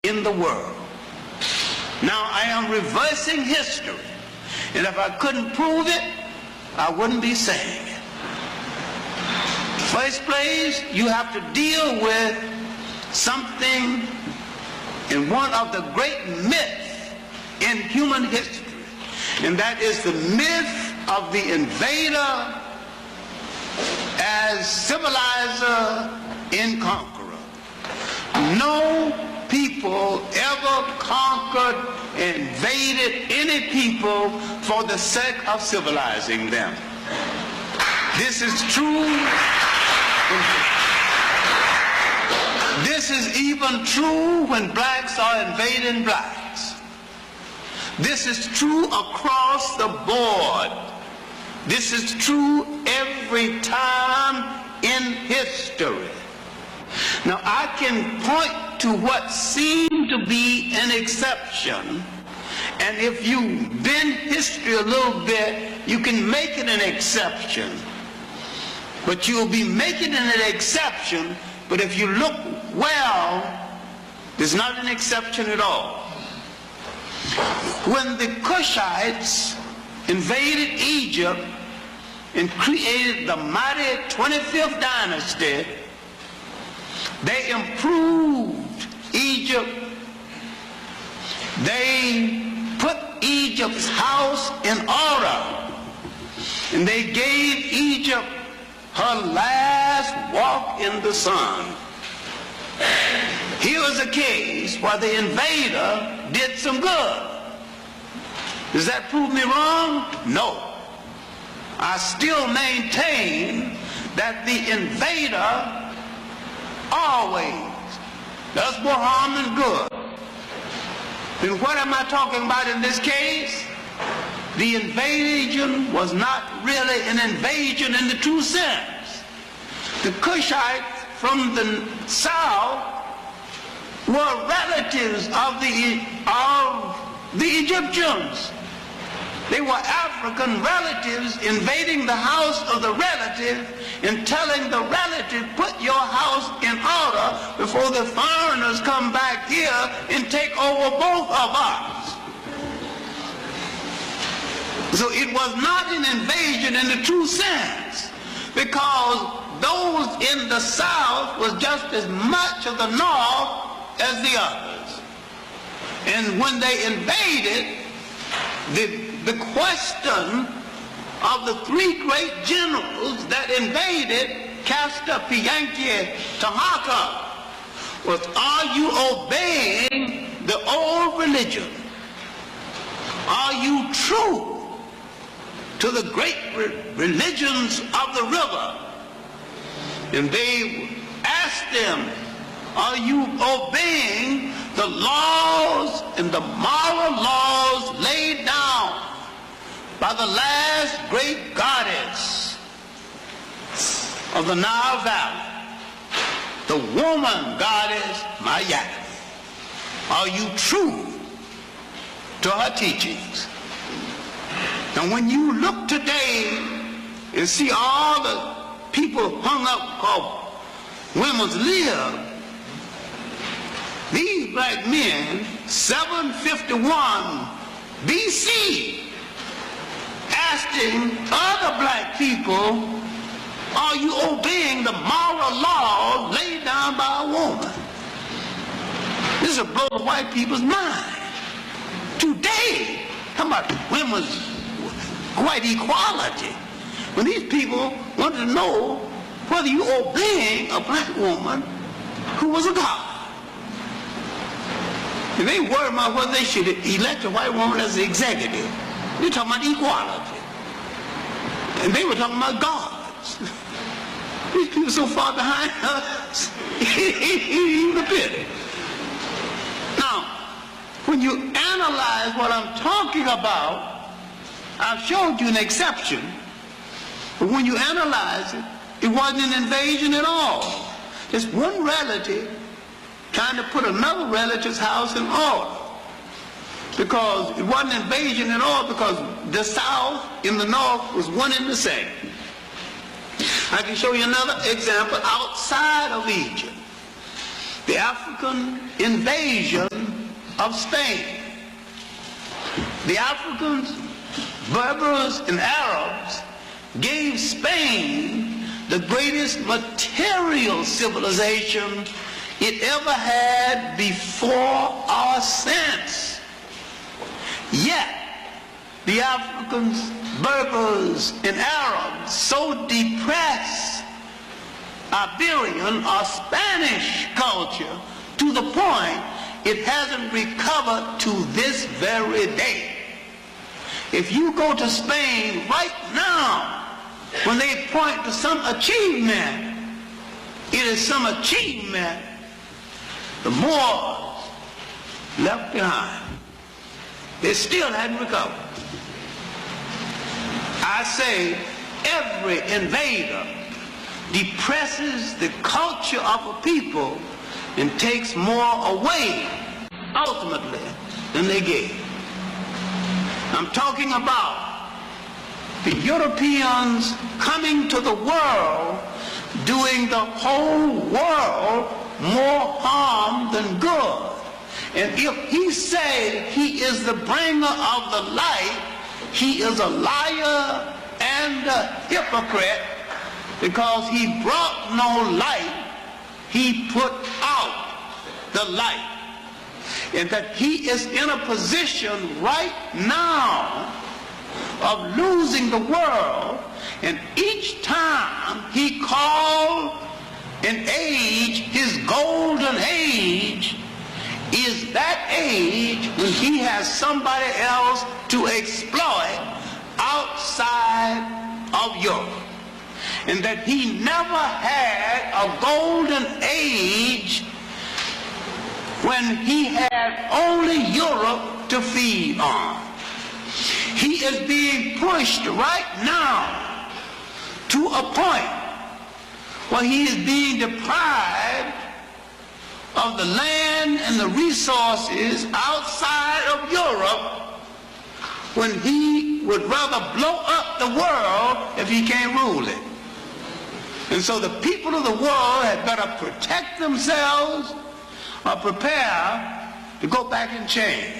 in the world. Now I am reversing history, and if I couldn't prove it, I wouldn't be saying it. First place, you have to deal with something in one of the great myths in human history, and that is the myth of the invader as civilizer and conqueror. No people ever conquered, invaded any people for the sake of civilizing them. This is true. This is even true when blacks are invading blacks. This is true across the board. This is true every time in history. Now I can point to what seemed to be an exception, and if you bend history a little bit, you can make it an exception. But you'll be making it an exception, but if you look well, there's not an exception at all. When the Cushites invaded Egypt and created the mighty 25th dynasty, they improved Egypt. They put Egypt's house in order, and they gave Egypt her last walk in the sun. Here was a case where the invader did some good. Does that prove me wrong? No. I still maintain that the invader always does more harm than good. Then what am I talking about in this case? The invasion was not really an invasion in the true sense. The Cushites from the south were relatives of the Egyptians. They were African relatives invading the house of the relative and telling the relative, put your house in order before the foreigners come back here and take over both of us. So it was not an invasion in the true sense, because those in the south was just as much of the north as the others. And when they invaded, the question of the three great generals that invaded Castor, Pianki, Taharqa was, are you obeying the old religion? Are you true to the great religions of the river? And they asked them, are you obeying the laws and the moral laws laid down by the last great goddess of the Nile Valley, the woman goddess Maya? Are you true to her teachings? And when you look today and see all the people hung up called women's lib, these black men, 751 BC, asking other black people, are you obeying the moral laws laid down by a woman? This will blow the white people's mind. Today, talking about women's white equality, when these people want to know whether you obeying a black woman who was a god. And they worry about whether they should elect a white woman as the executive. They're talking about equality. And they were talking about gods. These people so far behind us, even a pity. Now, when you analyze what I'm talking about, I've showed you an exception. But when you analyze it, it wasn't an invasion at all. Just one relative trying to put another relative's house in order. Because it wasn't an invasion at all, because the south and the north was one and the same. I can show you another example outside of Egypt. the African invasion of Spain. The Africans, Berbers, and Arabs gave Spain the greatest material civilization it ever had before or since. Yet, the Africans, Berbers, and Arabs so depressed Iberian or Spanish culture to the point it hasn't recovered to this very day. If you go to Spain right now, when they point to some achievement, it is some achievement the Moors left behind. They still hadn't recovered. I say every invader depresses the culture of a people and takes more away ultimately than they gave. I'm talking about the Europeans coming to the world doing the whole world more harm than good. And if he say he is the bringer of the light, he is a liar and a hypocrite, because he brought no light, he put out the light. And that he is in a position right now of losing the world, and each time he called an age his golden age is that age when he has somebody else to exploit outside of Europe. And that he never had a golden age when he had only Europe to feed on. He is being pushed right now to a point where he is being deprived of the land and the resources outside of Europe, when he would rather blow up the world if he can't rule it. And so the people of the world had better protect themselves or prepare to go back in chains.